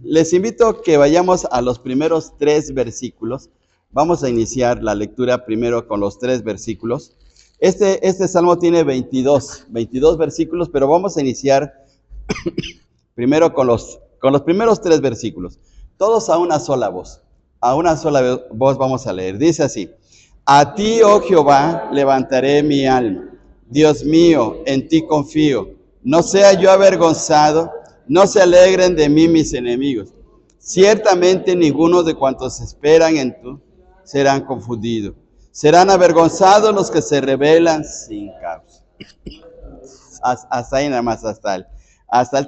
Les invito a que vayamos a los primeros 3 versículos. Vamos a iniciar la lectura primero con los 3 versículos. Este salmo tiene 22 versículos, pero vamos a iniciar primero con los primeros 3 versículos. Todos a una sola voz. A una sola voz vamos a leer. Dice así: A ti, oh Jehová, levantaré mi alma. Dios mío, en ti confío. No sea yo avergonzado, no se alegren de mí mis enemigos. Ciertamente ninguno de cuantos esperan en tú serán confundidos. Serán avergonzados los que se rebelan sin causa. Hasta ahí nada más, hasta el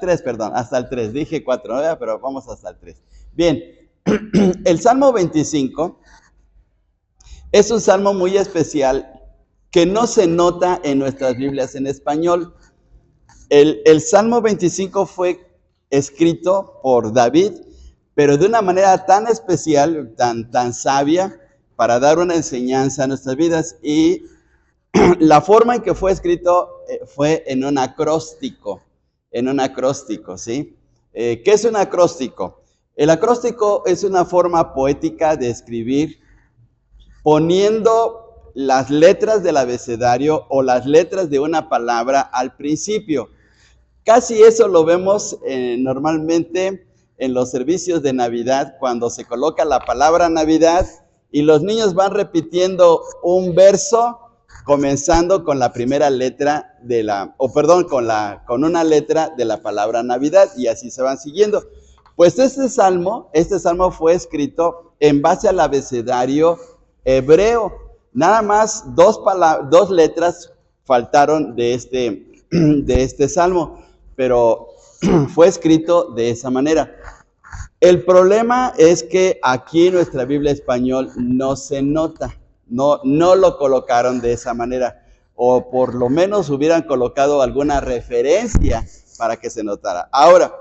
3. Dije 4, ¿no? Pero vamos hasta el 3. Bien, el Salmo 25 es un salmo muy especial que no se nota en nuestras Biblias en español. El Salmo 25 fue escrito por David, pero de una manera tan especial, tan sabia, para dar una enseñanza a nuestras vidas. Y la forma en que fue escrito fue en un acróstico, ¿sí? ¿Qué es un acróstico? El acróstico es una forma poética de escribir poniendo las letras del abecedario o las letras de una palabra al principio. Casi eso lo vemos normalmente en los servicios de Navidad, cuando se coloca la palabra Navidad y los niños van repitiendo un verso comenzando con la primera letra con una letra de la palabra Navidad, y así se van siguiendo. Pues este salmo fue escrito en base al abecedario hebreo. Nada más dos letras faltaron de este salmo, pero fue escrito de esa manera. El problema es que aquí en nuestra Biblia español no se nota, no lo colocaron de esa manera, o por lo menos hubieran colocado alguna referencia para que se notara. Ahora,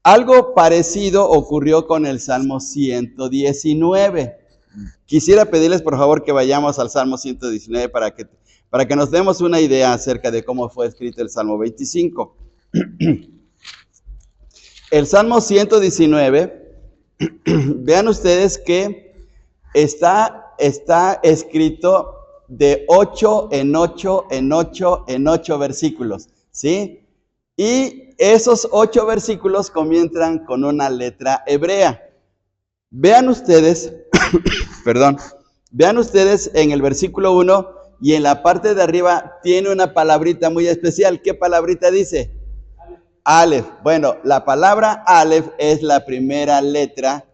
algo parecido ocurrió con el Salmo 119. Quisiera pedirles por favor que vayamos al Salmo 119 para que nos demos una idea acerca de cómo fue escrito el Salmo 25. El Salmo 119, vean ustedes que está escrito de 8 en 8 versículos, ¿sí? Y esos 8 versículos comienzan con una letra hebrea. Vean ustedes, vean ustedes en el versículo 1 y en la parte de arriba tiene una palabrita muy especial. ¿Qué palabrita dice? Aleph. Bueno, la palabra Aleph es la primera letra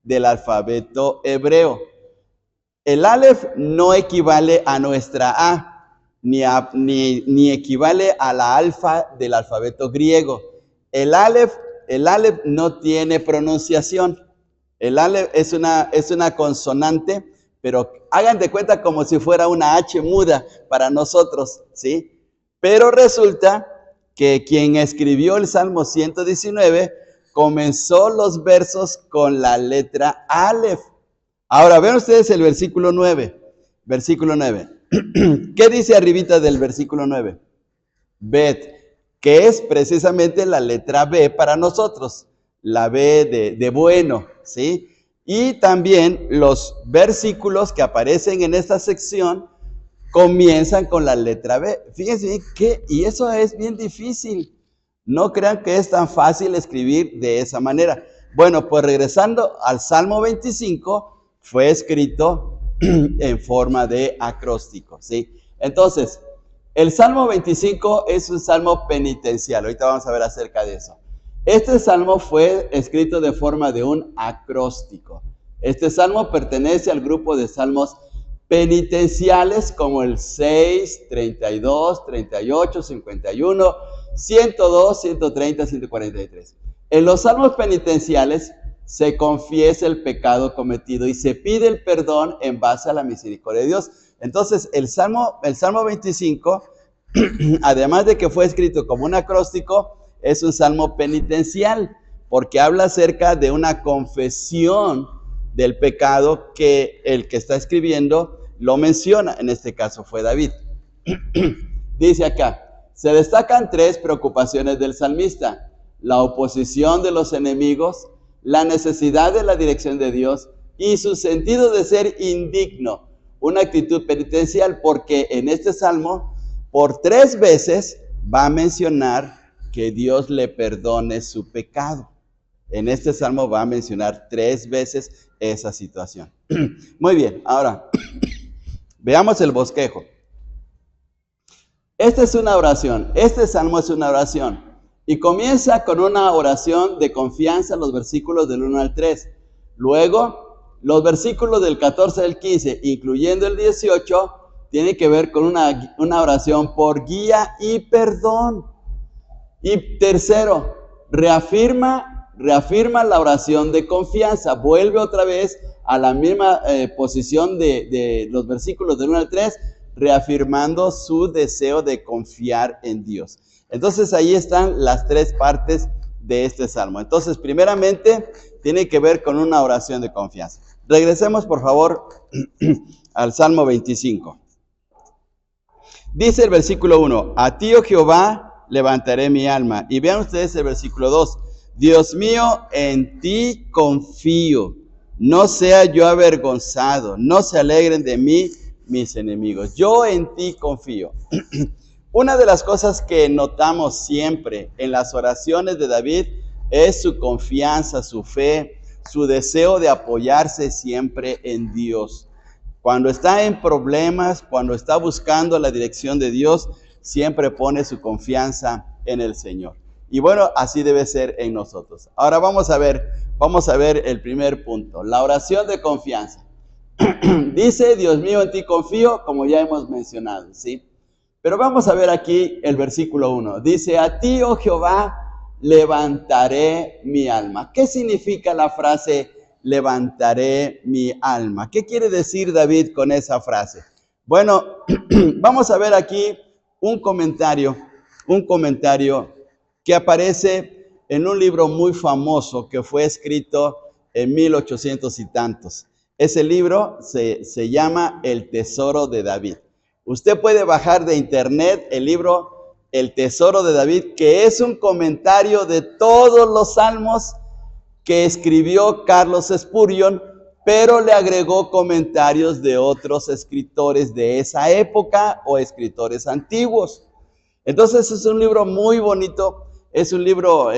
del alfabeto hebreo. El Aleph no equivale a nuestra A, ni equivale a la alfa del alfabeto griego. El Aleph no tiene pronunciación. El Aleph es una consonante, pero hagan de cuenta como si fuera una H muda para nosotros, ¿sí? Pero resulta que quien escribió el Salmo 119 comenzó los versos con la letra Aleph. Ahora, vean ustedes el versículo 9. ¿Qué dice arribita del versículo 9? Bet, que es precisamente la letra B para nosotros, la B de bueno, ¿sí? Y también los versículos que aparecen en esta sección comienzan con la letra B. Fíjense y eso es bien difícil. No crean que es tan fácil escribir de esa manera. Bueno, pues regresando al Salmo 25, fue escrito en forma de acróstico, ¿sí? Entonces, el Salmo 25 es un salmo penitencial. Ahorita vamos a ver acerca de eso. Este salmo fue escrito de forma de un acróstico. Este salmo pertenece al grupo de salmos penitenciales como el 6, 32, 38, 51, 102, 130, 143. En los salmos penitenciales se confiesa el pecado cometido y se pide el perdón en base a la misericordia de Dios. Entonces, el Salmo 25, además de que fue escrito como un acróstico, es un salmo penitencial, porque habla acerca de una confesión del pecado que el que está escribiendo lo menciona. En este caso fue David. Dice acá, se destacan 3 preocupaciones del salmista. la oposición de los enemigos, la necesidad de la dirección de Dios y su sentido de ser indigno, una actitud penitencial, porque en este salmo por 3 veces va a mencionar que Dios le perdone su pecado. En este salmo va a mencionar 3 veces esa situación. Muy bien, ahora veamos el bosquejo. Esta es una oración, este salmo es una oración y comienza con una oración de confianza, los versículos del 1 al 3. Luego, los versículos del 14 al 15, incluyendo el 18, tienen que ver con una oración por guía y perdón. Y tercero, reafirma la oración de confianza, vuelve otra vez a la misma posición de los versículos del 1 al 3, reafirmando su deseo de confiar en Dios. Entonces ahí están las 3 partes de este salmo. Entonces, primeramente, tiene que ver con una oración de confianza. Regresemos, por favor, al Salmo 25. Dice el versículo 1, a ti, oh Jehová, levantaré mi alma. Y vean ustedes el versículo 2, Dios mío, en ti confío, no sea yo avergonzado, no se alegren de mí mis enemigos. Yo en ti confío. Una de las cosas que notamos siempre en las oraciones de David es su confianza, su fe, su deseo de apoyarse siempre en Dios. Cuando está en problemas, cuando está buscando la dirección de Dios, siempre pone su confianza en el Señor. Y bueno, así debe ser en nosotros. Ahora vamos a ver el primer punto, la oración de confianza. Dice, Dios mío, en ti confío, como ya hemos mencionado, ¿sí? Pero vamos a ver aquí el versículo 1. Dice, a ti, oh Jehová, levantaré mi alma. ¿Qué significa la frase levantaré mi alma? ¿Qué quiere decir David con esa frase? Bueno, vamos a ver aquí un comentario que aparece en un libro muy famoso que fue escrito en 1800 y tantos. Ese libro se llama El Tesoro de David. Usted puede bajar de internet el libro El Tesoro de David, que es un comentario de todos los salmos que escribió Carlos Spurgeon, pero le agregó comentarios de otros escritores de esa época o escritores antiguos. Entonces es un libro muy bonito, es un libro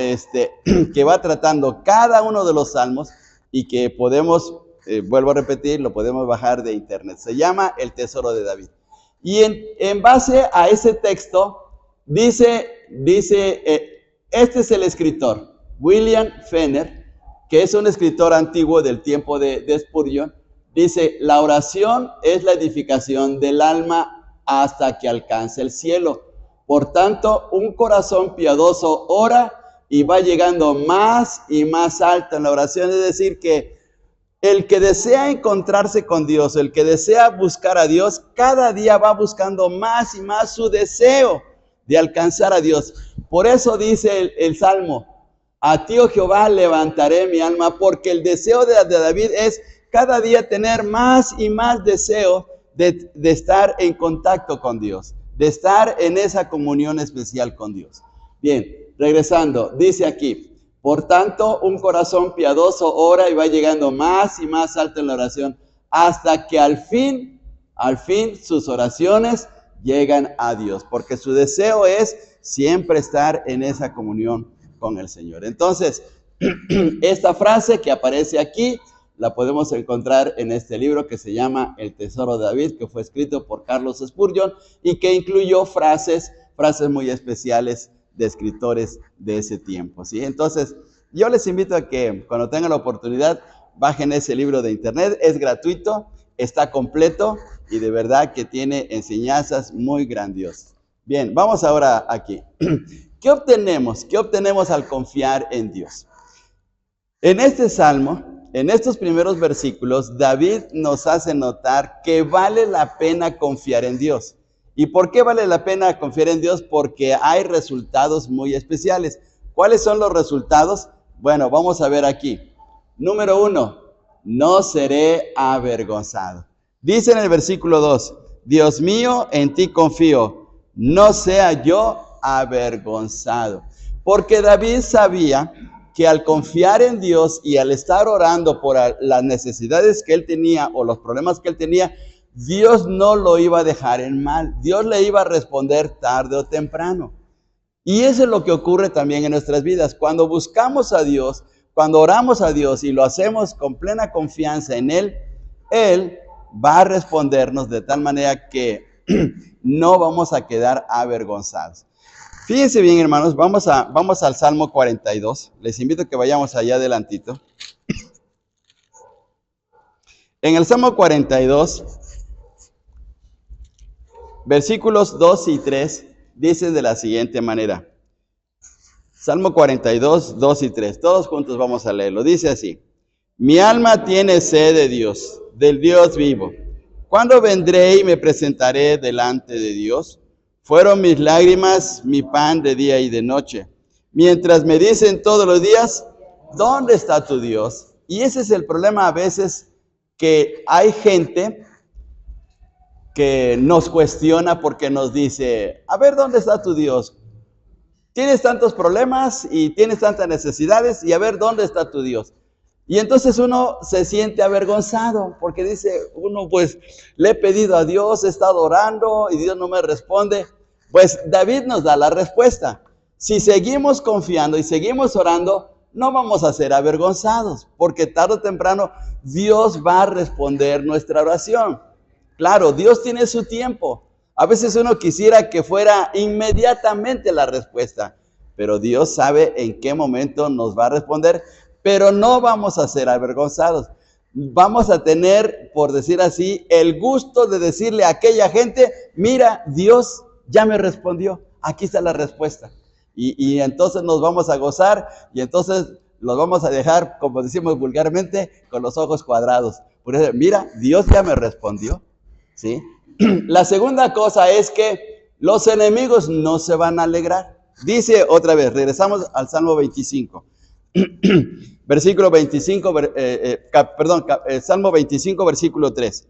que va tratando cada uno de los salmos y que podemos, vuelvo a repetir, lo podemos bajar de internet. Se llama El Tesoro de David. Y en base a ese texto, dice, este es el escritor, William Fenner, que es un escritor antiguo del tiempo de Spurgeon, dice, la oración es la edificación del alma hasta que alcance el cielo. Por tanto, un corazón piadoso ora y va llegando más y más alto en la oración. Es decir, que el que desea encontrarse con Dios, el que desea buscar a Dios, cada día va buscando más y más su deseo de alcanzar a Dios. Por eso dice el Salmo, a ti, oh Jehová, levantaré mi alma, porque el deseo de David es cada día tener más y más deseo de estar en contacto con Dios, de estar en esa comunión especial con Dios. Bien, regresando, dice aquí, por tanto, un corazón piadoso ora y va llegando más y más alto en la oración, hasta que al fin sus oraciones llegan a Dios, porque su deseo es siempre estar en esa comunión con el Señor. Entonces, esta frase que aparece aquí, la podemos encontrar en este libro que se llama El Tesoro de David, que fue escrito por Carlos Spurgeon y que incluyó frases muy especiales de escritores de ese tiempo, ¿sí? Entonces, yo les invito a que cuando tengan la oportunidad, bajen ese libro de internet, es gratuito, está completo y de verdad que tiene enseñanzas muy grandiosas. Bien, vamos ahora aquí. ¿Qué obtenemos? ¿Qué obtenemos al confiar en Dios? En este salmo, en estos primeros versículos, David nos hace notar que vale la pena confiar en Dios. ¿Y por qué vale la pena confiar en Dios? Porque hay resultados muy especiales. ¿Cuáles son los resultados? Bueno, vamos a ver aquí. Número 1, no seré avergonzado. Dice en el versículo 2, Dios mío, en ti confío, no sea yo avergonzado. Porque David sabía que al confiar en Dios y al estar orando por las necesidades que él tenía o los problemas que él tenía, Dios no lo iba a dejar en mal. Dios le iba a responder tarde o temprano. Y eso es lo que ocurre también en nuestras vidas. Cuando buscamos a Dios, cuando oramos a Dios y lo hacemos con plena confianza en Él, Él va a respondernos de tal manera que no vamos a quedar avergonzados. Fíjense bien, hermanos, vamos al Salmo 42. Les invito a que vayamos allá adelantito. En el Salmo 42, versículos 2 y 3, dice de la siguiente manera. Salmo 42, 2 y 3. Todos juntos vamos a leerlo. Dice así: mi alma tiene sed de Dios, del Dios vivo. ¿Cuándo vendré y me presentaré delante de Dios? Fueron mis lágrimas mi pan de día y de noche, mientras me dicen todos los días, ¿dónde está tu Dios? Y ese es el problema a veces, que hay gente que nos cuestiona porque nos dice, a ver, ¿dónde está tu Dios? Tienes tantos problemas y tienes tantas necesidades y a ver, ¿dónde está tu Dios? Y entonces uno se siente avergonzado porque dice uno, pues le he pedido a Dios, he estado orando y Dios no me responde. Pues David nos da la respuesta. Si seguimos confiando y seguimos orando, no vamos a ser avergonzados, porque tarde o temprano Dios va a responder nuestra oración. Claro, Dios tiene su tiempo. A veces uno quisiera que fuera inmediatamente la respuesta, pero Dios sabe en qué momento nos va a responder, pero no vamos a ser avergonzados. Vamos a tener, por decir así, el gusto de decirle a aquella gente, mira, Dios ya me respondió, aquí está la respuesta. Y entonces nos vamos a gozar y entonces los vamos a dejar, como decimos vulgarmente, con los ojos cuadrados. Por eso, mira, Dios ya me respondió, ¿sí? La segunda cosa es que los enemigos no se van a alegrar. Dice otra vez, regresamos al Salmo 25. Versículo 25, Salmo 25, versículo 3.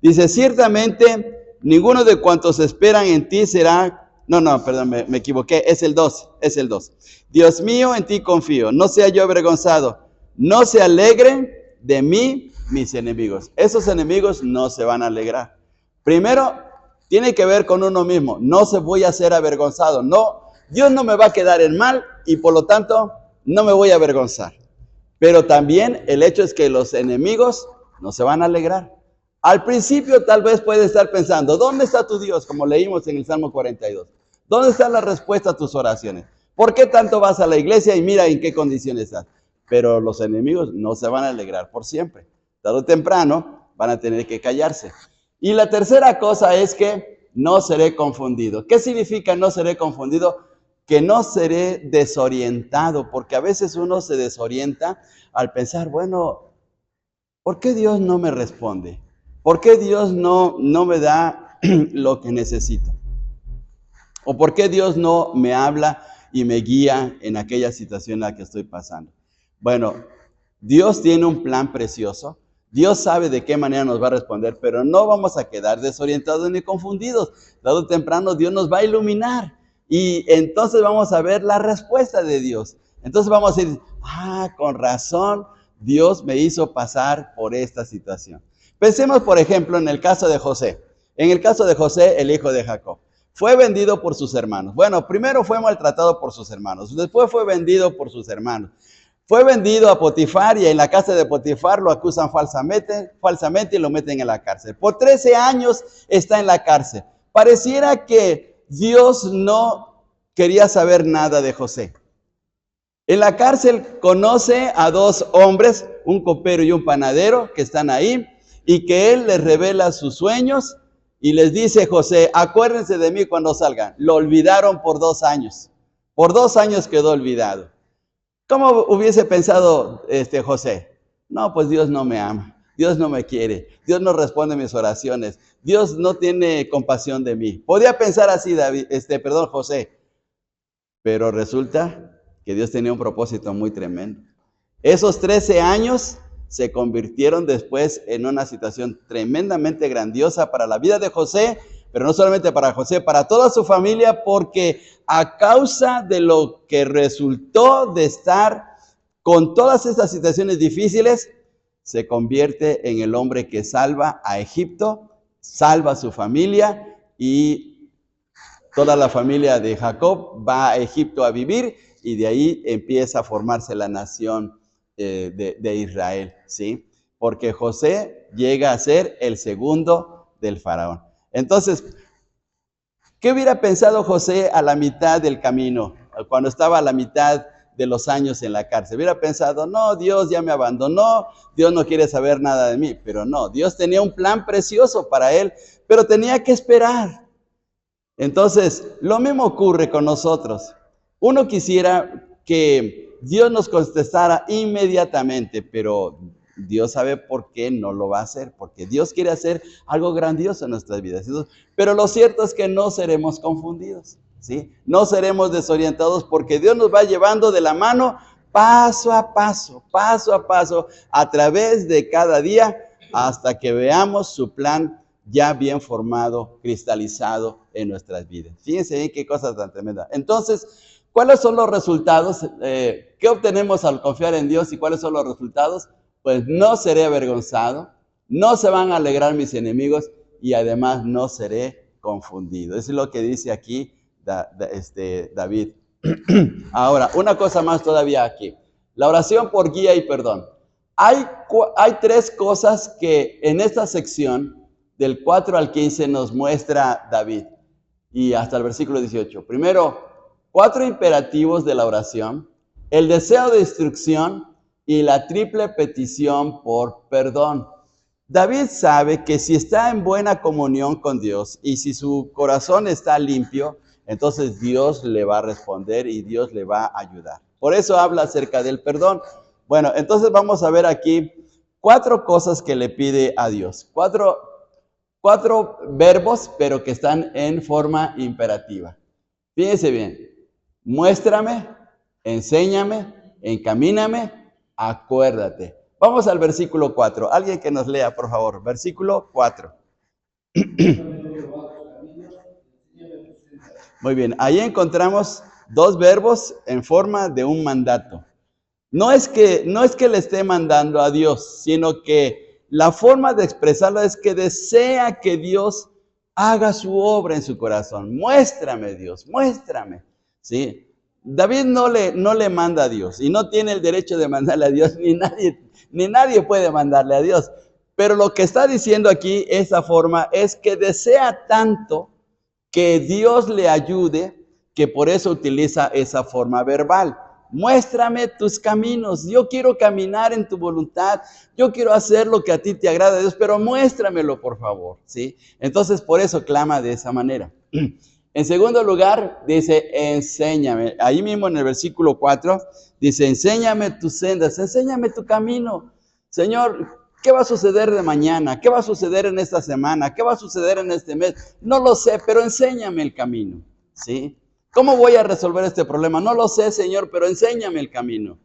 Dice, ciertamente, ninguno de cuantos esperan en ti será... me equivoqué, es el 2. Dios mío, en ti confío, no sea yo avergonzado, no se alegren de mí mis enemigos. Esos enemigos no se van a alegrar. Primero, tiene que ver con uno mismo, no se voy a ser avergonzado, no, Dios no me va a quedar en mal y por lo tanto no me voy a avergonzar. Pero también el hecho es que los enemigos no se van a alegrar. Al principio tal vez puede estar pensando, ¿dónde está tu Dios? Como leímos en el Salmo 42. ¿Dónde está la respuesta a tus oraciones? ¿Por qué tanto vas a la iglesia y mira en qué condiciones estás? Pero los enemigos no se van a alegrar por siempre. Tarde o temprano van a tener que callarse. Y la tercera cosa es que no seré confundido. ¿Qué significa no seré confundido? Que no seré desorientado, porque a veces uno se desorienta al pensar, bueno, ¿por qué Dios no me responde? ¿Por qué Dios no me da lo que necesito? ¿O por qué Dios no me habla y me guía en aquella situación en la que estoy pasando? Bueno, Dios tiene un plan precioso. Dios sabe de qué manera nos va a responder, pero no vamos a quedar desorientados ni confundidos. Tarde o temprano Dios nos va a iluminar y entonces vamos a ver la respuesta de Dios. Entonces vamos a decir, con razón, Dios me hizo pasar por esta situación. Pensemos, por ejemplo, en el caso de José. En el caso de José, el hijo de Jacob. Fue vendido por sus hermanos. Bueno, primero fue maltratado por sus hermanos. Después fue vendido por sus hermanos. Fue vendido a Potifar y en la casa de Potifar lo acusan falsamente y lo meten en la cárcel. Por 13 años está en la cárcel. Pareciera que Dios no quería saber nada de José. En la cárcel conoce a dos hombres, un copero y un panadero, que están ahí, y que él les revela sus sueños y les dice, José, acuérdense de mí cuando salgan. Lo olvidaron por 2 años. Por 2 años quedó olvidado. ¿Cómo hubiese pensado José? No, pues Dios no me ama, Dios no me quiere, Dios no responde mis oraciones, Dios no tiene compasión de mí. Podía pensar así José, pero resulta que Dios tenía un propósito muy tremendo. Esos 13 años se convirtieron después en una situación tremendamente grandiosa para la vida de José, pero no solamente para José, para toda su familia, porque a causa de lo que resultó de estar con todas estas situaciones difíciles, se convierte en el hombre que salva a Egipto, salva a su familia y toda la familia de Jacob va a Egipto a vivir y de ahí empieza a formarse la nación de Israel, ¿sí? Porque José llega a ser el segundo del faraón. Entonces, ¿qué hubiera pensado José a la mitad del camino, cuando estaba a la mitad de los años en la cárcel? Hubiera pensado, no, Dios ya me abandonó, Dios no quiere saber nada de mí. Pero no, Dios tenía un plan precioso para él, pero tenía que esperar. Entonces, lo mismo ocurre con nosotros. Uno quisiera que Dios nos contestara inmediatamente, pero Dios sabe por qué no lo va a hacer, porque Dios quiere hacer algo grandioso en nuestras vidas. Pero lo cierto es que no seremos confundidos, ¿sí? No seremos desorientados, porque Dios nos va llevando de la mano paso a paso, a través de cada día, hasta que veamos su plan ya bien formado, cristalizado en nuestras vidas. Fíjense bien qué cosa tan tremenda. Entonces, ¿cuáles son los resultados? ¿Qué obtenemos al confiar en Dios y cuáles son los resultados? Pues no seré avergonzado, no se van a alegrar mis enemigos y además no seré confundido. Eso es lo que dice aquí David. Ahora, una cosa más todavía aquí. La oración por guía y perdón. Hay tres cosas que en esta sección del 4 al 15 nos muestra David y hasta el versículo 18. Primero, 4 imperativos de la oración, el deseo de instrucción y la triple petición por perdón. David sabe que si está en buena comunión con Dios y si su corazón está limpio, entonces Dios le va a responder y Dios le va a ayudar. Por eso habla acerca del perdón. Bueno, entonces vamos a ver aquí 4 cosas que le pide a Dios. 4 verbos, pero que están en forma imperativa. Fíjense bien. Muéstrame, enséñame, encamíname, acuérdate. Vamos al versículo 4. Alguien que nos lea, por favor. Versículo 4. Muy bien. Ahí encontramos 2 verbos en forma de un mandato. No es que le esté mandando a Dios, sino que la forma de expresarlo es que desea que Dios haga su obra en su corazón. Muéstrame, Dios, muéstrame. ¿Sí? David no le manda a Dios y no tiene el derecho de mandarle a Dios, ni nadie puede mandarle a Dios. Pero lo que está diciendo aquí, esa forma, es que desea tanto que Dios le ayude, que por eso utiliza esa forma verbal. Muéstrame tus caminos, yo quiero caminar en tu voluntad, yo quiero hacer lo que a ti te agrada, Dios, pero muéstramelo, por favor, ¿sí? Entonces, por eso clama de esa manera. En segundo lugar, dice, enséñame. Ahí mismo en el versículo 4, dice, enséñame tus sendas, enséñame tu camino. Señor, ¿qué va a suceder de mañana? ¿Qué va a suceder en esta semana? ¿Qué va a suceder en este mes? No lo sé, pero enséñame el camino, ¿sí? ¿Cómo voy a resolver este problema? No lo sé, Señor, pero enséñame el camino.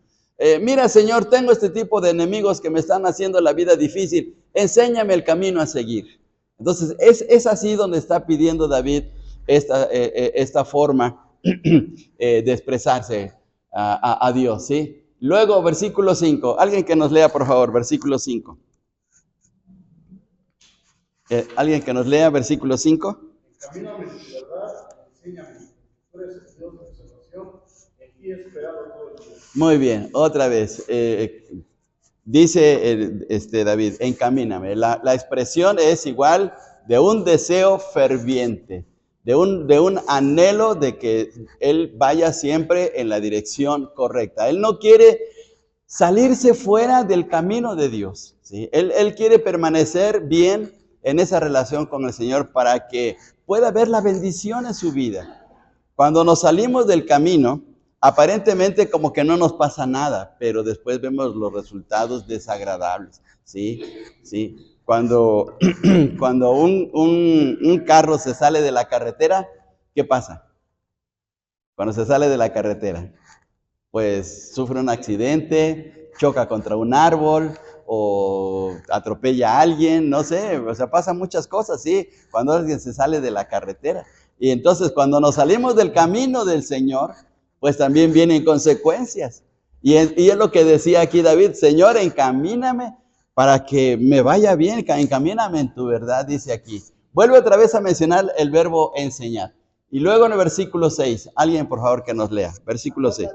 Mira, Señor, tengo este tipo de enemigos que me están haciendo la vida difícil. Enséñame el camino a seguir. Entonces, es así donde está pidiendo David esta forma de expresarse a Dios, ¿sí? Luego, versículo 5. Alguien que nos lea, por favor, versículo 5. Alguien que nos lea, versículo 5. Encamíname en tu verdad, enséñame. Tú eres el Dios de salvación, en ti he esperado todo el día. Muy bien, otra vez. Dice David, encamíname. La expresión es igual de un deseo ferviente, de un anhelo de que él vaya siempre en la dirección correcta. Él no quiere salirse fuera del camino de Dios, ¿sí? Él quiere permanecer bien en esa relación con el Señor para que pueda ver la bendición en su vida. Cuando nos salimos del camino, aparentemente como que no nos pasa nada, pero después vemos los resultados desagradables, ¿sí? ¿Sí? Cuando un carro se sale de la carretera, ¿qué pasa? Cuando se sale de la carretera, pues sufre un accidente, choca contra un árbol, o atropella a alguien, no sé, o sea, pasan muchas cosas, ¿sí? Cuando alguien se sale de la carretera. Y entonces cuando nos salimos del camino del Señor, pues también vienen consecuencias. Y es lo que decía aquí David: Señor, encamíname para que me vaya bien, encamíname en tu verdad, dice aquí. Vuelve otra vez a mencionar el verbo enseñar. Y luego en el versículo 6, alguien por favor que nos lea, versículo 6.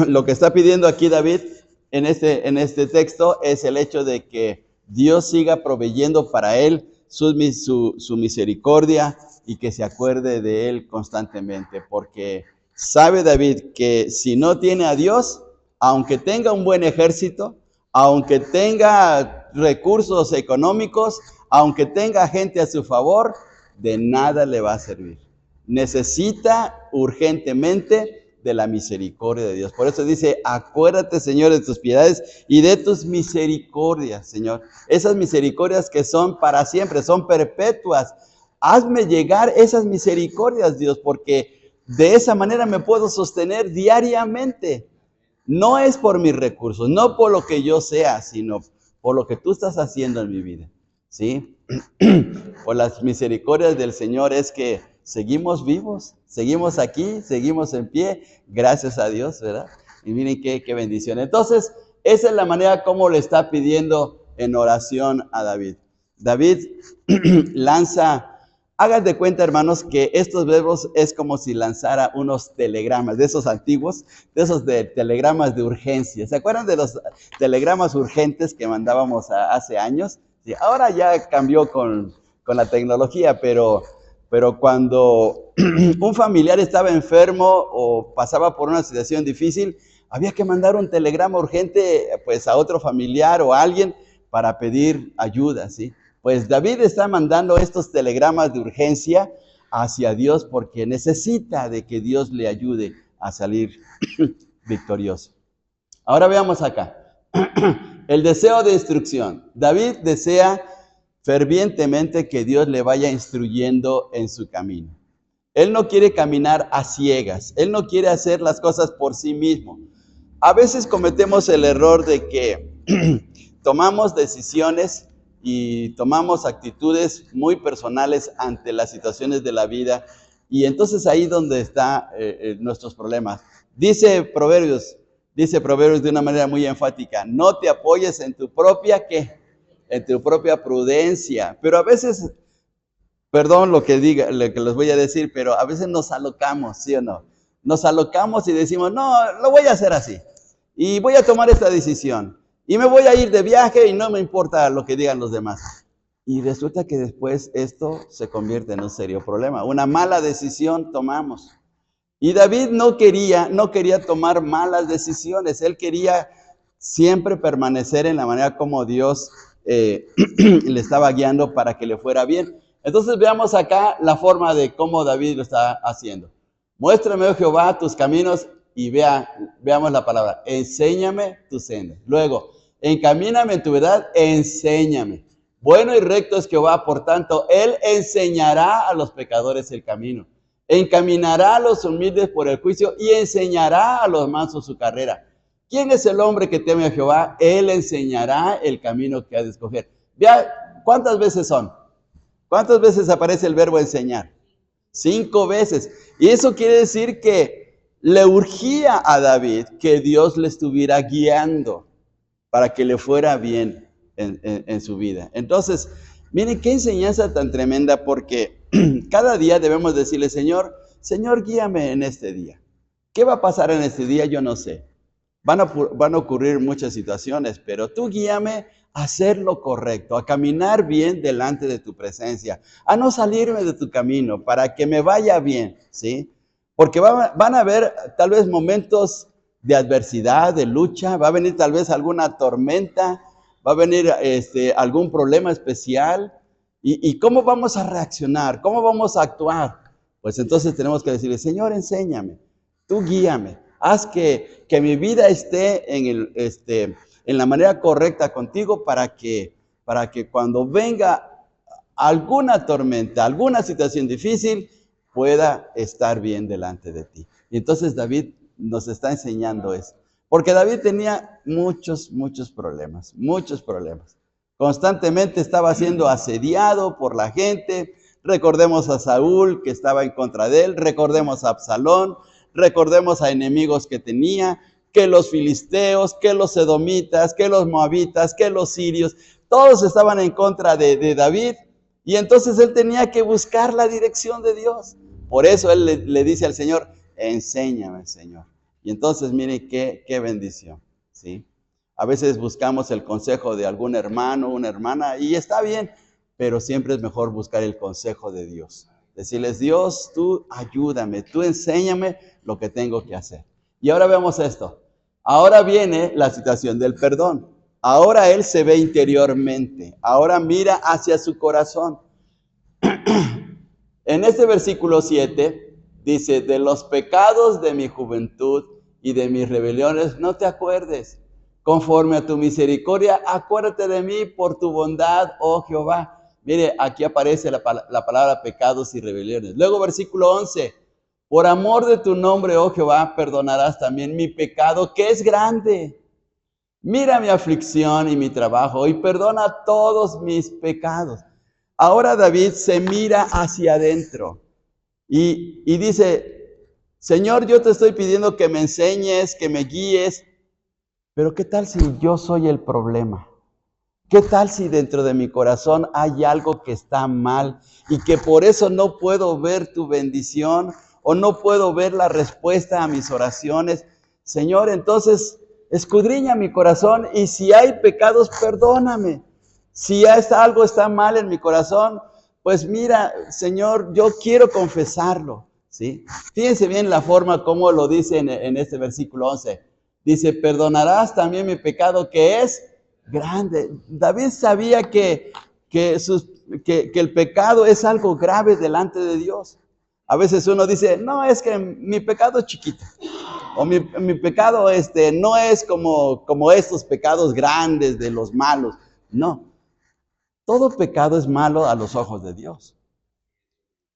Lo que está pidiendo aquí David en este texto es el hecho de que Dios siga proveyendo para él su misericordia y que se acuerde de él constantemente, porque sabe David que si no tiene a Dios, aunque tenga un buen ejército, aunque tenga recursos económicos, aunque tenga gente a su favor, de nada le va a servir. Necesita urgentemente de la misericordia de Dios. Por eso dice: acuérdate, Señor, de tus piedades y de tus misericordias, Señor. Esas misericordias que son para siempre, son perpetuas. Hazme llegar esas misericordias, Dios, porque de esa manera me puedo sostener diariamente. No es por mis recursos, no por lo que yo sea, sino por lo que tú estás haciendo en mi vida, ¿sí? Por las misericordias del Señor es que seguimos vivos, seguimos aquí, seguimos en pie, gracias a Dios, ¿verdad? Y miren qué bendición. Entonces, esa es la manera como le está pidiendo en oración a David. David lanza, hagan de cuenta, hermanos, que estos verbos es como si lanzara unos telegramas, de esos antiguos, de esos de telegramas de urgencia. ¿Se acuerdan de los telegramas urgentes que mandábamos hace años? Sí, ahora ya cambió con la tecnología, pero cuando un familiar estaba enfermo o pasaba por una situación difícil, había que mandar un telegrama urgente pues a otro familiar o a alguien para pedir ayuda, ¿sí? Pues David está mandando estos telegramas de urgencia hacia Dios porque necesita de que Dios le ayude a salir victorioso. Ahora veamos acá. El deseo de instrucción. David desea fervientemente que Dios le vaya instruyendo en su camino. Él no quiere caminar a ciegas. Él no quiere hacer las cosas por sí mismo. A veces cometemos el error de que tomamos decisiones y tomamos actitudes muy personales ante las situaciones de la vida, y entonces ahí donde están nuestros problemas. Dice Proverbios de una manera muy enfática: no te apoyes en tu propia, ¿qué? En tu propia prudencia. Pero a veces, perdón lo que les voy a decir, pero a veces nos alocamos, ¿sí o no? Nos alocamos y decimos: no, lo voy a hacer así, y voy a tomar esta decisión, y me voy a ir de viaje y no me importa lo que digan los demás. Y resulta que después esto se convierte en un serio problema. Una mala decisión tomamos. Y David no quería tomar malas decisiones. Él quería siempre permanecer en la manera como Dios le estaba guiando para que le fuera bien. Entonces veamos acá la forma de cómo David lo está haciendo. Muéstrame, oh Jehová, tus caminos, y veamos la palabra: enséñame tu senda. Luego, encamíname en tu verdad, enséñame. Bueno y recto es Jehová, por tanto, él enseñará a los pecadores el camino. Encaminará a los humildes por el juicio y enseñará a los mansos su carrera. ¿Quién es el hombre que teme a Jehová? Él enseñará el camino que ha de escoger. Vea, ¿cuántas veces son? ¿Cuántas veces aparece el verbo enseñar? 5 veces. Y eso quiere decir que le urgía a David que Dios le estuviera guiando para que le fuera bien en su vida. Entonces, miren qué enseñanza tan tremenda, porque cada día debemos decirle: Señor, guíame en este día. ¿Qué va a pasar en este día? Yo no sé. Van a ocurrir muchas situaciones, pero tú guíame a hacer lo correcto, a caminar bien delante de tu presencia, a no salirme de tu camino, para que me vaya bien, ¿sí? Porque van a haber tal vez momentos de adversidad, de lucha, va a venir tal vez alguna tormenta, va a venir algún problema especial. ¿Y cómo vamos a reaccionar? ¿Cómo vamos a actuar? Pues entonces tenemos que decirle: Señor, enséñame, tú guíame, haz que mi vida esté en la manera correcta contigo, para que cuando venga alguna tormenta, alguna situación difícil, pueda estar bien delante de ti. Y entonces David nos está enseñando eso. Porque David tenía muchos problemas, muchos problemas. Constantemente estaba siendo asediado por la gente. Recordemos a Saúl que estaba en contra de él, recordemos a Absalón, recordemos a enemigos que tenía, que los filisteos, que los edomitas, que los moabitas, que los sirios, todos estaban en contra de David. Y entonces él tenía que buscar la dirección de Dios. Por eso él le dice al Señor, enséñame, Señor. Y entonces mire qué bendición, ¿sí? A veces buscamos el consejo de algún hermano, una hermana, y está bien, pero siempre es mejor buscar el consejo de Dios. Decirles, Dios, tú ayúdame, tú enséñame lo que tengo que hacer. Y ahora vemos esto. Ahora viene la situación del perdón. Ahora él se ve interiormente. Ahora mira hacia su corazón. En este versículo 7 dice, de los pecados de mi juventud y de mis rebeliones no te acuerdes. Conforme a tu misericordia, acuérdate de mí por tu bondad, oh Jehová. Mire, aquí aparece la palabra pecados y rebeliones. Luego versículo 11, por amor de tu nombre, oh Jehová, perdonarás también mi pecado, que es grande. Mira mi aflicción y mi trabajo y perdona todos mis pecados. Ahora David se mira hacia adentro y dice, Señor, yo te estoy pidiendo que me enseñes, que me guíes, pero ¿qué tal si yo soy el problema? ¿Qué tal si dentro de mi corazón hay algo que está mal y que por eso no puedo ver tu bendición o no puedo ver la respuesta a mis oraciones? Señor, entonces escudriña mi corazón y si hay pecados, perdóname. Si algo está mal en mi corazón, pues mira, Señor, yo quiero confesarlo, ¿sí? Fíjense bien la forma como lo dice en este versículo 11. Dice, perdonarás también mi pecado que es grande. David sabía que el pecado es algo grave delante de Dios. A veces uno dice, no, es que mi pecado es chiquito. O mi pecado no es como estos pecados grandes de los malos. No. Todo pecado es malo a los ojos de Dios.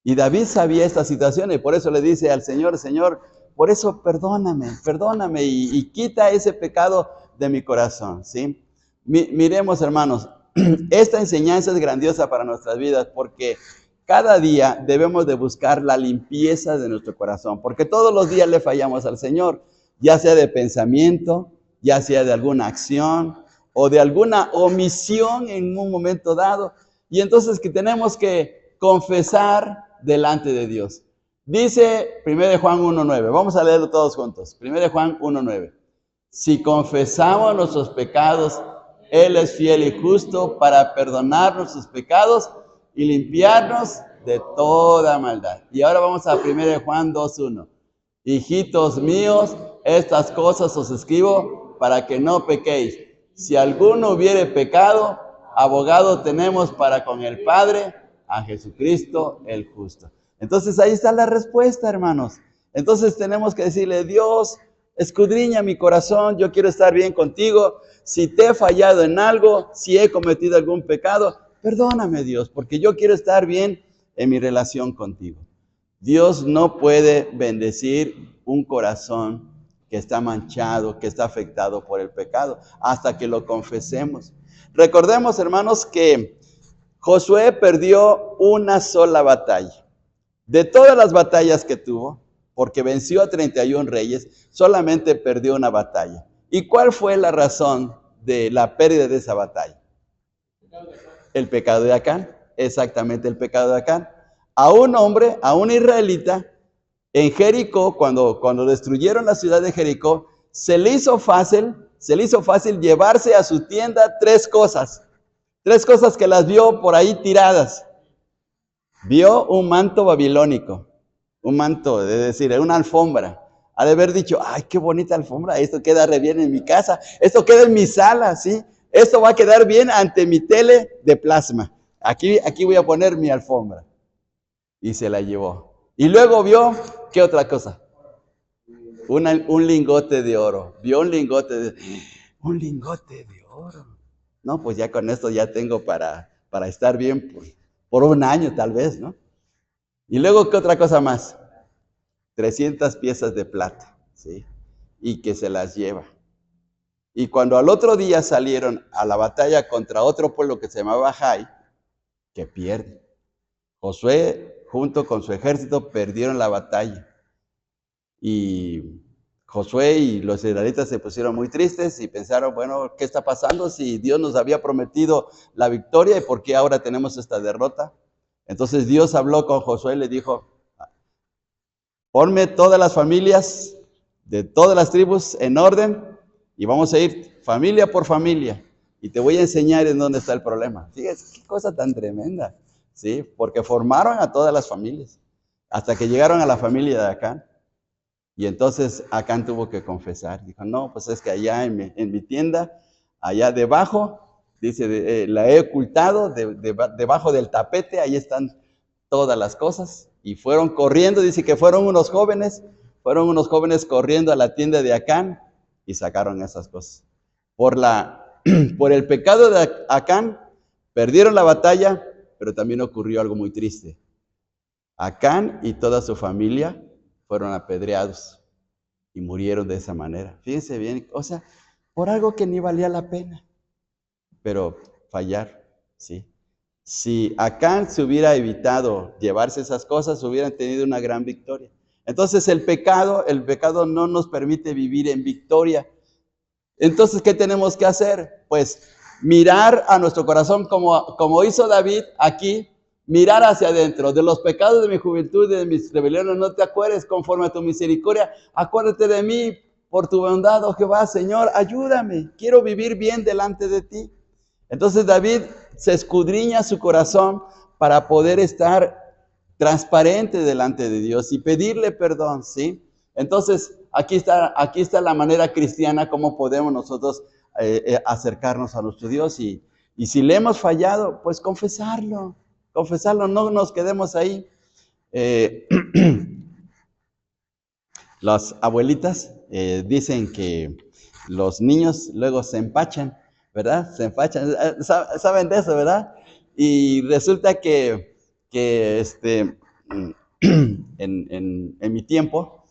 Y David sabía esta situación y por eso le dice al Señor, Señor, por eso perdóname y quita ese pecado de mi corazón, ¿sí? Miremos, hermanos, esta enseñanza es grandiosa para nuestras vidas porque cada día debemos de buscar la limpieza de nuestro corazón, porque todos los días le fallamos al Señor, ya sea de pensamiento, ya sea de alguna acción o de alguna omisión en un momento dado. Y entonces que tenemos que confesar delante de Dios. Dice 1 Juan 1:9, vamos a leerlo todos juntos. 1 Juan 1:9. Si confesamos nuestros pecados, Él es fiel y justo para perdonar nuestros pecados y limpiarnos de toda maldad. Y ahora vamos a 1 Juan 2:1. Hijitos míos, estas cosas os escribo para que no pequéis. Si alguno hubiere pecado, abogado tenemos para con el Padre, a Jesucristo el justo. Entonces ahí está la respuesta, hermanos. Entonces tenemos que decirle, Dios, escudriña mi corazón, yo quiero estar bien contigo. Si te he fallado en algo, si he cometido algún pecado, perdóname, Dios, porque yo quiero estar bien en mi relación contigo. Dios no puede bendecir un corazón que está manchado, que está afectado por el pecado, hasta que lo confesemos. Recordemos, hermanos, que Josué perdió una sola batalla. De todas las batallas que tuvo, porque venció a 31 reyes, solamente perdió una batalla. ¿Y cuál fue la razón de la pérdida de esa batalla? El pecado de Acán, exactamente el pecado de Acán. A un hombre, a un israelita, en Jericó, cuando destruyeron la ciudad de Jericó, se le hizo fácil llevarse a su tienda tres cosas que las vio por ahí tiradas. Vio un manto babilónico, un manto, es decir, una alfombra. Ha de haber dicho, ay, qué bonita alfombra, esto queda re bien en mi casa, esto queda en mi sala, ¿sí? Esto va a quedar bien ante mi tele de plasma. Aquí voy a poner mi alfombra. Y se la llevó. Y luego vio, ¿qué otra cosa? Un lingote de oro. Vio un lingote de oro. No, pues ya con esto ya tengo para estar bien por un año tal vez, ¿no? Y luego, ¿qué otra cosa más? 300 piezas de plata, ¿sí? Y que se las lleva. Y cuando al otro día salieron a la batalla contra otro pueblo que se llamaba Jai, que pierde. Josué, junto con su ejército, perdieron la batalla. Y Josué y los israelitas se pusieron muy tristes y pensaron, bueno, ¿qué está pasando si Dios nos había prometido la victoria y por qué ahora tenemos esta derrota? Entonces Dios habló con Josué y le dijo, ponme todas las familias de todas las tribus en orden y vamos a ir familia por familia y te voy a enseñar en dónde está el problema. Fíjense, qué cosa tan tremenda, ¿sí? Porque formaron a todas las familias hasta que llegaron a la familia de Acán. Y entonces Acán tuvo que confesar. Dijo, no, pues es que allá en mi tienda, allá debajo, dice, la he ocultado, debajo del tapete, ahí están todas las cosas. Y fueron corriendo, dice que fueron unos jóvenes corriendo a la tienda de Acán y sacaron esas cosas. Por el pecado de Acán, perdieron la batalla, pero también ocurrió algo muy triste. Acán y toda su familia fueron apedreados y murieron de esa manera. Fíjense bien, o sea, por algo que ni valía la pena, pero fallar, ¿sí? Si Acán se hubiera evitado llevarse esas cosas, hubieran tenido una gran victoria. Entonces el pecado no nos permite vivir en victoria. Entonces, ¿qué tenemos que hacer? Pues mirar a nuestro corazón como hizo David aquí, mirar hacia adentro. De los pecados de mi juventud y de mis rebeliones no te acuerdes, conforme a tu misericordia. Acuérdate de mí por tu bondad, oh Jehová, Señor, ayúdame. Quiero vivir bien delante de ti. Entonces David se escudriña su corazón para poder estar transparente delante de Dios y pedirle perdón, ¿sí? Entonces, aquí está la manera cristiana como podemos nosotros acercarnos a nuestro Dios y si le hemos fallado, pues confesarlo, no nos quedemos ahí. Las abuelitas dicen que los niños luego se empachan, ¿verdad? Se empachan, saben de eso, ¿verdad? Y resulta que en mi tiempo,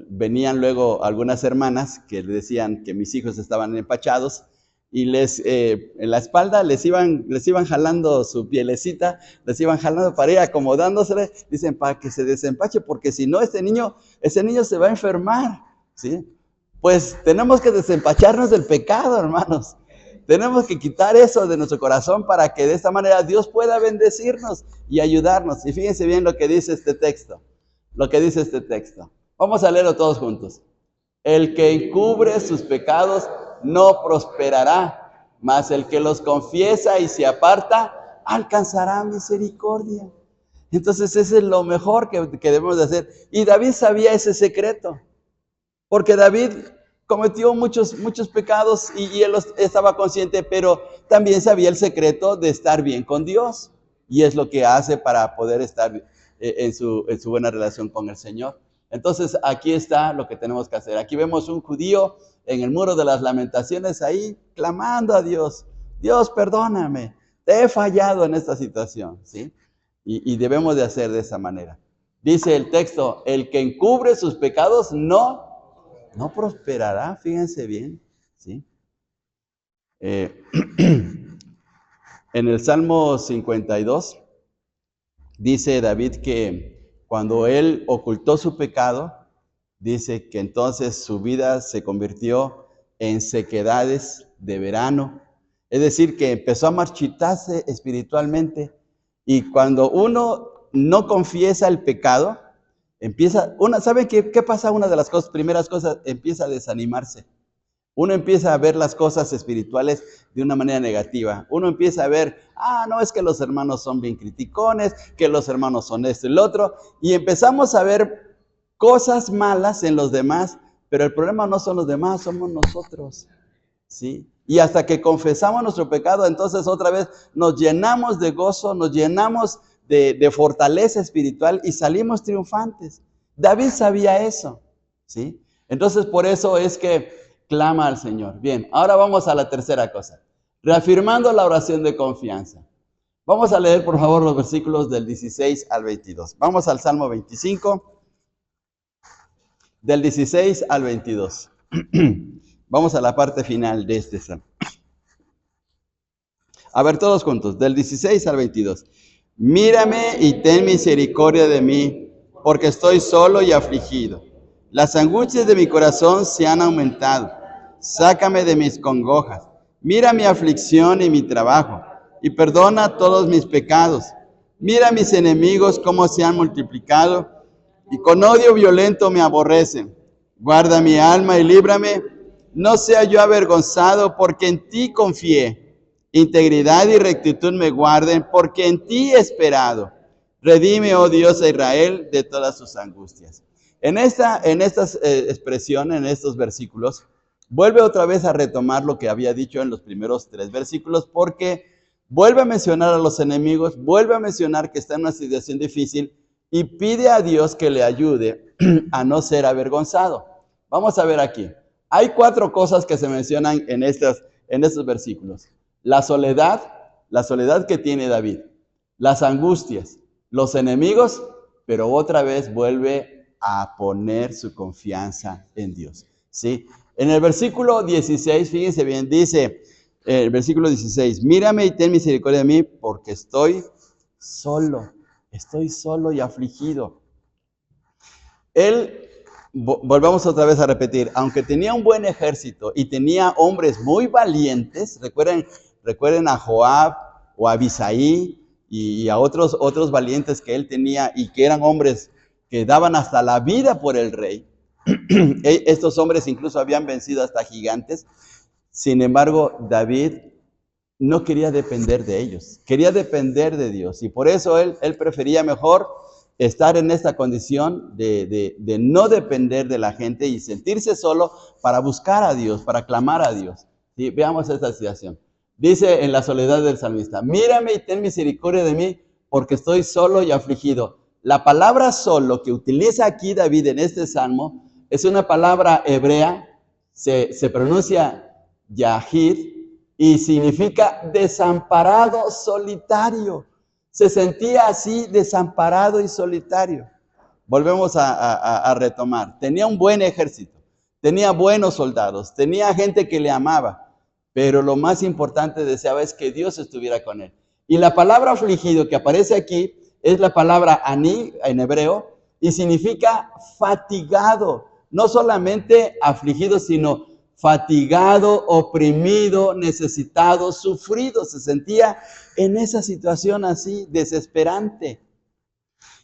venían luego algunas hermanas que le decían que mis hijos estaban empachados y en la espalda les iban jalando su pielecita, les iban jalando para ir acomodándosele, dicen para que se desempache, porque si no ese niño se va a enfermar, ¿sí? Pues tenemos que desempacharnos del pecado, hermanos. Tenemos que quitar eso de nuestro corazón para que de esta manera Dios pueda bendecirnos y ayudarnos. Y fíjense bien lo que dice este texto. Vamos a leerlo todos juntos. El que encubre sus pecados no prosperará, mas el que los confiesa y se aparta alcanzará misericordia. Entonces ese es lo mejor que debemos de hacer. Y David sabía ese secreto, porque David cometió muchos pecados y él estaba consciente, pero también sabía el secreto de estar bien con Dios. Y es lo que hace para poder estar en su buena relación con el Señor. Entonces aquí está lo que tenemos que hacer. Aquí vemos un judío en el muro de las lamentaciones ahí clamando a Dios. Dios, perdóname, te he fallado en esta situación, ¿sí? Y debemos de hacer de esa manera. Dice el texto, el que encubre sus pecados no prosperará, fíjense bien, ¿sí? En el Salmo 52 dice David que cuando él ocultó su pecado, dice que entonces su vida se convirtió en sequedades de verano. Es decir, que empezó a marchitarse espiritualmente. Y cuando uno no confiesa el pecado, ¿saben qué pasa? Una de las primeras cosas, empieza a desanimarse. Uno empieza a ver las cosas espirituales de una manera negativa. Uno empieza a ver, no, es que los hermanos son bien criticones, que los hermanos son esto y lo otro. Y empezamos a ver cosas malas en los demás, pero el problema no son los demás, somos nosotros, ¿sí? Y hasta que confesamos nuestro pecado, entonces otra vez nos llenamos de gozo, nos llenamos de fortaleza espiritual y salimos triunfantes. David sabía eso, ¿sí? Entonces por eso es que clama al Señor. Bien, ahora vamos a la tercera cosa. Reafirmando la oración de confianza. Vamos a leer, por favor, los versículos del 16 al 22. Vamos al Salmo 25, del 16 al 22. Vamos a la parte final de este salmo. A ver, todos juntos, del 16 al 22. Mírame y ten misericordia de mí, porque estoy solo y afligido. Las angustias de mi corazón se han aumentado. Sácame de mis congojas. Mira mi aflicción y mi trabajo, y perdona todos mis pecados. Mira mis enemigos cómo se han multiplicado, y con odio violento me aborrecen. Guarda mi alma y líbrame. No sea yo avergonzado, porque en ti confié. Integridad y rectitud me guarden, porque en ti he esperado. Redime, oh Dios, a Israel de todas sus angustias. En estas expresiones, en estos versículos, vuelve otra vez a retomar lo que había dicho en los primeros 3 versículos, porque vuelve a mencionar a los enemigos, vuelve a mencionar que está en una situación difícil y pide a Dios que le ayude a no ser avergonzado. Vamos a ver aquí. Hay 4 cosas que se mencionan en estos versículos. La soledad que tiene David, las angustias, los enemigos, pero otra vez vuelve a poner su confianza en Dios, ¿sí? En el versículo 16, fíjense bien, dice el versículo 16, mírame y ten misericordia de mí, porque estoy solo y afligido. Volvamos otra vez a repetir, aunque tenía un buen ejército y tenía hombres muy valientes, recuerden a Joab o a Abisaí y a otros valientes que él tenía y que eran hombres que daban hasta la vida por el rey. Estos hombres incluso habían vencido hasta gigantes. Sin embargo, David no quería depender de ellos, quería depender de Dios. Y por eso él prefería mejor estar en esta condición de no depender de la gente y sentirse solo para buscar a Dios, para clamar a Dios. ¿Sí? Veamos esta situación. Dice en la soledad del salmista, mírame y ten misericordia de mí, porque estoy solo y afligido. La palabra solo que utiliza aquí David en este salmo es una palabra hebrea, se pronuncia yahid y significa desamparado, solitario. Se sentía así, desamparado y solitario. Volvemos a retomar. Tenía un buen ejército, tenía buenos soldados, tenía gente que le amaba, pero lo más importante deseaba es que Dios estuviera con él. Y la palabra afligido que aparece aquí es la palabra aní en hebreo y significa fatigado. No solamente afligido, sino fatigado, oprimido, necesitado, sufrido. Se sentía en esa situación así, desesperante.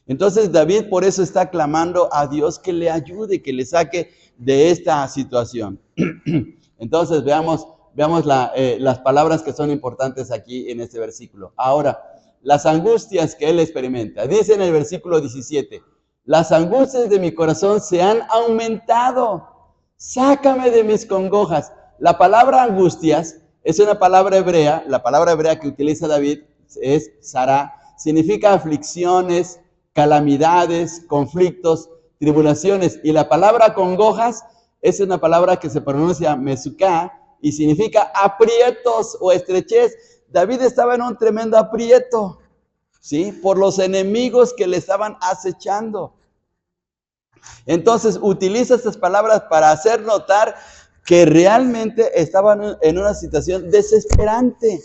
Entonces David por eso está clamando a Dios que le ayude, que le saque de esta situación. Entonces veamos las palabras que son importantes aquí en este versículo. Ahora, las angustias que él experimenta. Dice en el versículo 17, las angustias de mi corazón se han aumentado. Sácame de mis congojas. La palabra angustias es una palabra hebrea. La palabra hebrea que utiliza David es sará. Significa aflicciones, calamidades, conflictos, tribulaciones. Y la palabra congojas es una palabra que se pronuncia mesuká y significa aprietos o estrechez. David estaba en un tremendo aprieto, ¿sí? Por los enemigos que le estaban acechando. Entonces utiliza estas palabras para hacer notar que realmente estaban en una situación desesperante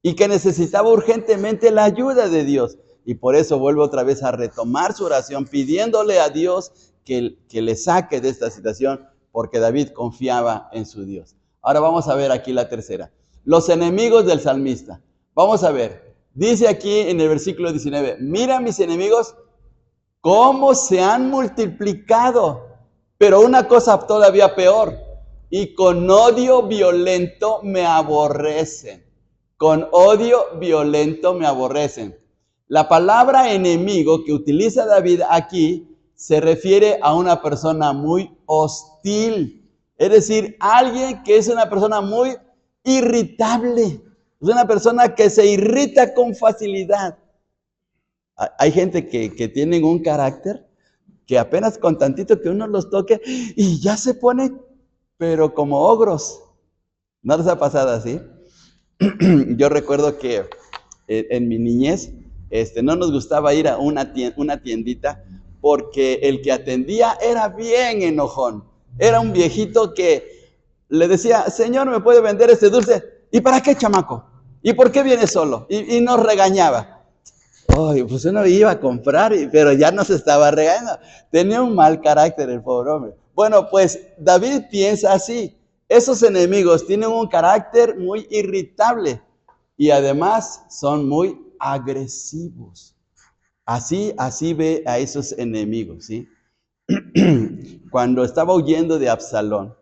y que necesitaba urgentemente la ayuda de Dios. Y por eso vuelve otra vez a retomar su oración, pidiéndole a Dios que le saque de esta situación, porque David confiaba en su Dios. Ahora vamos a ver aquí la tercera. Los enemigos del salmista. Vamos a ver. Dice aquí en el versículo 19, mira mis enemigos, cómo se han multiplicado. Pero una cosa todavía peor, y con odio violento me aborrecen. Con odio violento me aborrecen. La palabra enemigo que utiliza David aquí se refiere a una persona muy hostil. Es decir, alguien que es una persona muy irritable. Es una persona que se irrita con facilidad. Hay gente que tienen un carácter que apenas con tantito que uno los toque y ya se pone, pero como ogros. ¿No les ha pasado así? Yo recuerdo que en mi niñez, no nos gustaba ir a una tiendita porque el que atendía era bien enojón. Era un viejito que le decía, señor, ¿me puede vender este dulce? ¿Y para qué, chamaco? ¿Y por qué viene solo? Y nos regañaba. Ay, pues uno iba a comprar, pero ya nos estaba regañando. Tenía un mal carácter el pobre hombre. Bueno, pues David piensa así. Esos enemigos tienen un carácter muy irritable y además son muy agresivos. Así ve a esos enemigos, ¿sí? Cuando estaba huyendo de Absalón,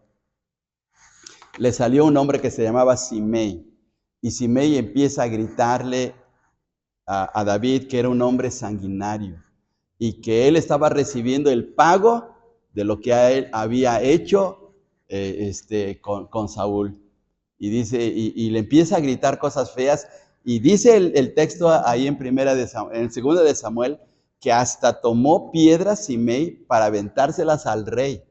le salió un hombre que se llamaba Simei. Y Simei empieza a gritarle a David que era un hombre sanguinario y que él estaba recibiendo el pago de lo que él había hecho con Saúl. Y dice, y le empieza a gritar cosas feas. Y dice el texto ahí en segunda de Samuel, que hasta tomó piedras Simei para aventárselas al rey.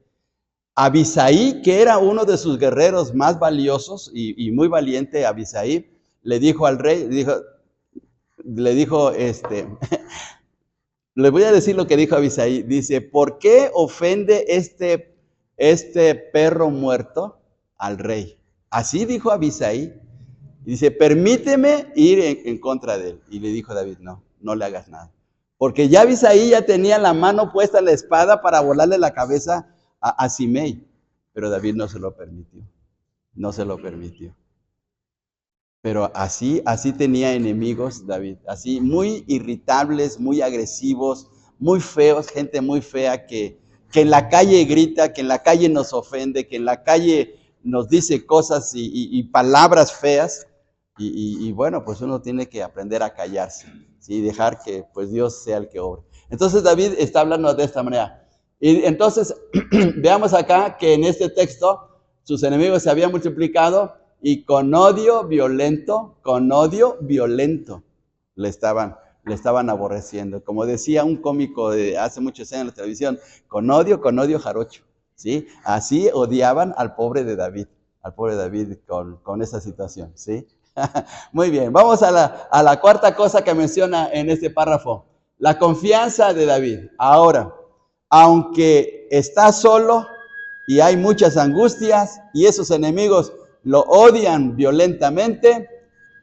Abisaí, que era uno de sus guerreros más valiosos y muy valiente, Abisaí, le dijo al rey, le dijo, le voy a decir lo que dijo Abisaí. Dice, ¿por qué ofende este perro muerto al rey? Así dijo Abisaí. Dice, permíteme ir en contra de él. Y le dijo David, no le hagas nada. Porque ya Abisaí ya tenía la mano puesta en la espada para volarle la cabeza a Simei. Pero David no se lo permitió. No se lo permitió. Pero así tenía enemigos David, así muy irritables, muy agresivos, muy feos, gente muy fea que en la calle grita, que en la calle nos ofende, que en la calle nos dice cosas y palabras feas. Y bueno, pues uno tiene que aprender a callarse, ¿sí? Dejar que pues Dios sea el que obre. Entonces David está hablando de esta manera. Y entonces veamos acá que en este texto sus enemigos se habían multiplicado y con odio violento le estaban aborreciendo. Como decía un cómico de hace muchos años en la televisión, con odio jarocho, ¿sí? Así odiaban al pobre David con esa situación, ¿sí? Muy bien, vamos a la cuarta cosa que menciona en este párrafo, la confianza de David. Ahora, aunque está solo y hay muchas angustias y esos enemigos lo odian violentamente,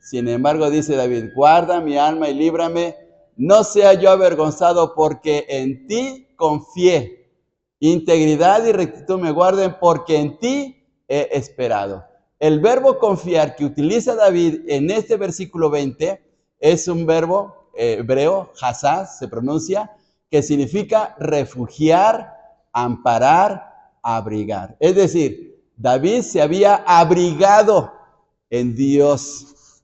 sin embargo dice David, guarda mi alma y líbrame, no sea yo avergonzado porque en ti confié. Integridad y rectitud me guarden porque en ti he esperado. El verbo confiar que utiliza David en este versículo 20 es un verbo hebreo, hasá se pronuncia, que significa refugiar, amparar, abrigar. Es decir, David se había abrigado en Dios.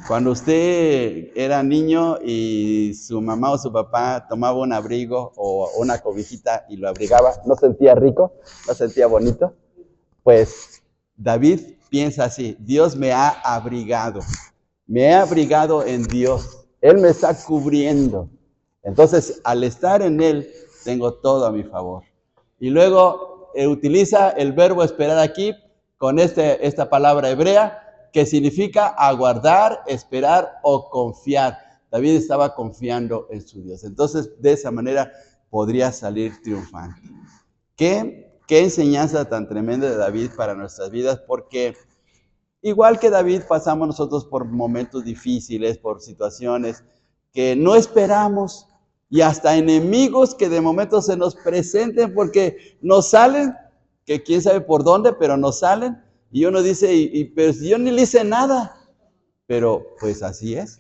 Cuando usted era niño y su mamá o su papá tomaba un abrigo o una cobijita y lo abrigaba, ¿no sentía rico? ¿No sentía bonito? Pues David piensa así, Dios me ha abrigado en Dios, Él me está cubriendo. Entonces, al estar en Él, tengo todo a mi favor. Y luego utiliza el verbo esperar aquí con esta palabra hebrea que significa aguardar, esperar o confiar. David estaba confiando en su Dios. Entonces, de esa manera podría salir triunfante. ¿Qué enseñanza tan tremenda de David para nuestras vidas? Porque igual que David pasamos nosotros por momentos difíciles, por situaciones que no esperamos y hasta enemigos que de momento se nos presenten porque nos salen, que quién sabe por dónde, pero nos salen. Y uno dice, pero si yo ni le hice nada. Pero pues así es,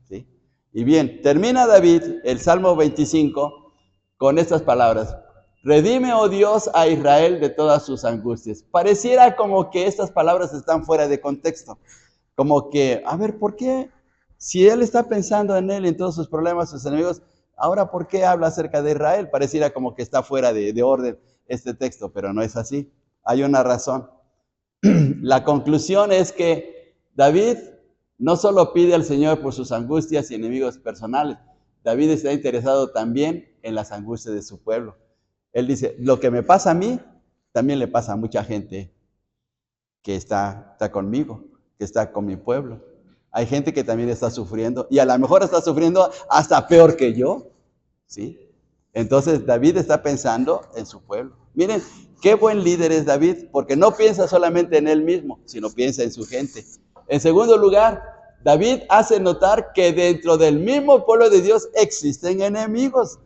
¿sí? Y bien, termina David el Salmo 25 con estas palabras. Redime, oh Dios, a Israel de todas sus angustias. Pareciera como que estas palabras están fuera de contexto. Como que, a ver, ¿por qué? Si él está pensando en él, en todos sus problemas, sus enemigos, ahora ¿por qué habla acerca de Israel? Pareciera como que está fuera de orden este texto, pero no es así. Hay una razón. La conclusión es que David no solo pide al Señor por sus angustias y enemigos personales, David está interesado también en las angustias de su pueblo. Él dice, lo que me pasa a mí, también le pasa a mucha gente. que está conmigo, que está con mi pueblo. Hay gente que también está sufriendo y a lo mejor está sufriendo hasta peor que yo, ¿sí? Entonces David está pensando en su pueblo. Miren, qué buen líder es David, porque no piensa solamente en él mismo, sino piensa en su gente. En segundo lugar, David hace notar que dentro del mismo pueblo de Dios existen enemigos.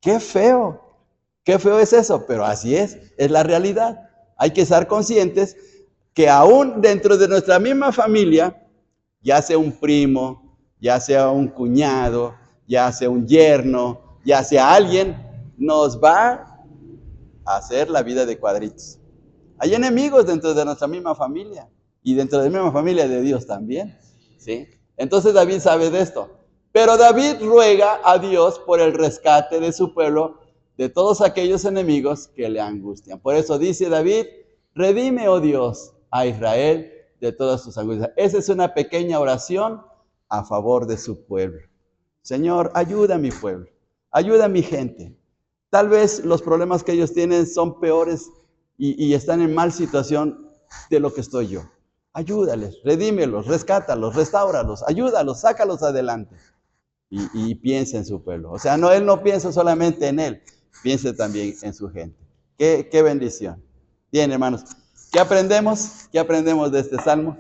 Qué feo es eso, pero así es la realidad. Hay que estar conscientes que aún dentro de nuestra misma familia, ya sea un primo, ya sea un cuñado, ya sea un yerno, ya sea alguien, nos va a hacer la vida de cuadritos. Hay enemigos dentro de nuestra misma familia y dentro de la misma familia de Dios también, ¿sí? Entonces David sabe de esto. Pero David ruega a Dios por el rescate de su pueblo de todos aquellos enemigos que le angustian. Por eso dice David, redime, oh Dios, a Israel de todas sus angustias. Esa es una pequeña oración a favor de su pueblo. Señor, ayuda a mi pueblo, ayuda a mi gente. Tal vez los problemas que ellos tienen son peores y están en mal situación de lo que estoy yo. Ayúdales, redímelos, rescátalos, restáuralos, ayúdalos, sácalos adelante. Y piensa en su pueblo. O sea, él no piensa solamente en él, piensa también en su gente. Qué bendición. Bien, hermanos, ¿qué aprendemos? ¿Qué aprendemos de este salmo?